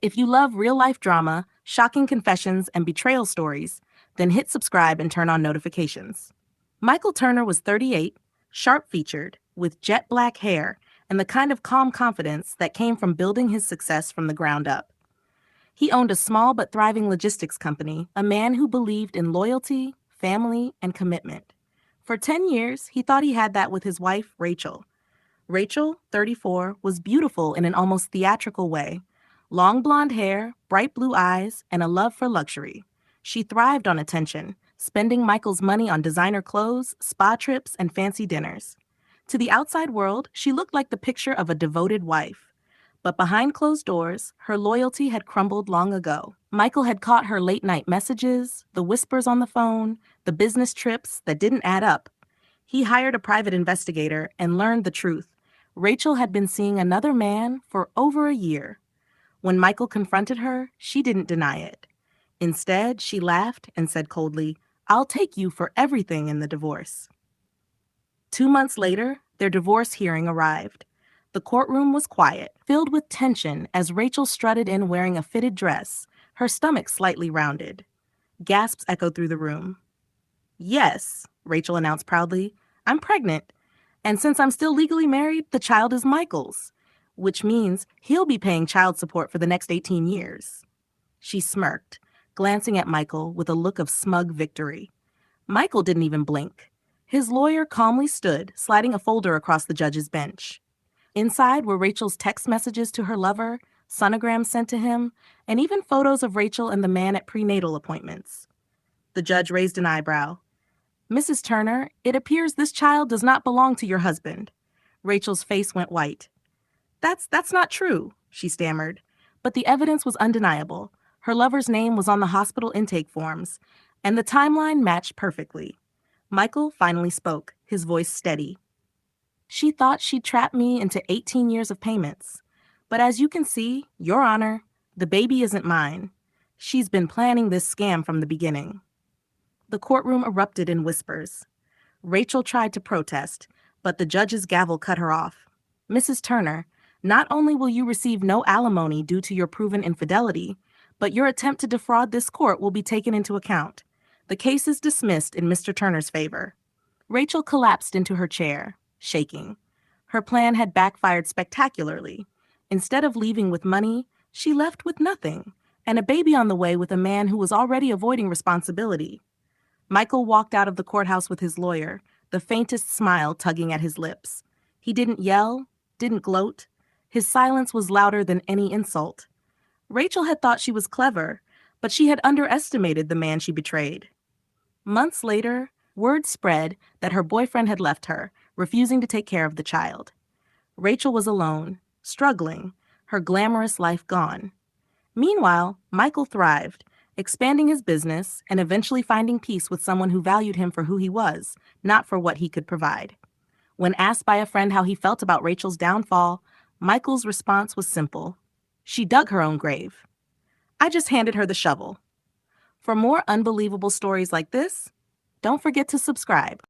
If you love real-life drama, shocking confessions, and betrayal stories, then hit subscribe and turn on notifications. Michael Turner was 38, sharp-featured, with jet black hair, and the kind of calm confidence that came from building his success from the ground up. He owned a small but thriving logistics company, a man who believed in loyalty, family, and commitment. For 10 years, he thought he had that with his wife, Rachel. Rachel, 34, was beautiful in an almost theatrical way. Long blonde hair, bright blue eyes, and a love for luxury. She thrived on attention, spending Michael's money on designer clothes, spa trips, and fancy dinners. To the outside world, she looked like the picture of a devoted wife. But behind closed doors, her loyalty had crumbled long ago. Michael had caught her late-night messages, the whispers on the phone, the business trips that didn't add up. He hired a private investigator and learned the truth. Rachel had been seeing another man for over a year. When Michael confronted her, she didn't deny it. Instead, she laughed and said coldly, "I'll take you for everything in the divorce." 2 months later, their divorce hearing arrived. The courtroom was quiet, filled with tension as Rachel strutted in wearing a fitted dress, her stomach slightly rounded. Gasps echoed through the room. "Yes," Rachel announced proudly, "I'm pregnant. And since I'm still legally married, the child is Michael's, which means he'll be paying child support for the next 18 years. She smirked, glancing at Michael with a look of smug victory. Michael didn't even blink. His lawyer calmly stood, sliding a folder across the judge's bench. Inside were Rachel's text messages to her lover, sonograms sent to him, and even photos of Rachel and the man at prenatal appointments. The judge raised an eyebrow. "Mrs. Turner, it appears this child does not belong to your husband." Rachel's face went white. That's not true," she stammered. But the evidence was undeniable. Her lover's name was on the hospital intake forms, and the timeline matched perfectly. Michael finally spoke, his voice steady. "She thought she'd trap me into 18 years of payments. But as you can see, Your Honor, the baby isn't mine. She's been planning this scam from the beginning." The courtroom erupted in whispers. Rachel tried to protest, but the judge's gavel cut her off. "Mrs. Turner, not only will you receive no alimony due to your proven infidelity, but your attempt to defraud this court will be taken into account. The case is dismissed in Mr. Turner's favor." Rachel collapsed into her chair, shaking. Her plan had backfired spectacularly. Instead of leaving with money, she left with nothing, and a baby on the way with a man who was already avoiding responsibility. Michael walked out of the courthouse with his lawyer, the faintest smile tugging at his lips. He didn't yell, didn't gloat. His silence was louder than any insult. Rachel had thought she was clever, but she had underestimated the man she betrayed. Months later, word spread that her boyfriend had left her, refusing to take care of the child. Rachel was alone, struggling, her glamorous life gone. Meanwhile, Michael thrived, expanding his business and eventually finding peace with someone who valued him for who he was, not for what he could provide. When asked by a friend how he felt about Rachel's downfall, Michael's response was simple. "She dug her own grave. I just handed her the shovel." For more unbelievable stories like this, don't forget to subscribe.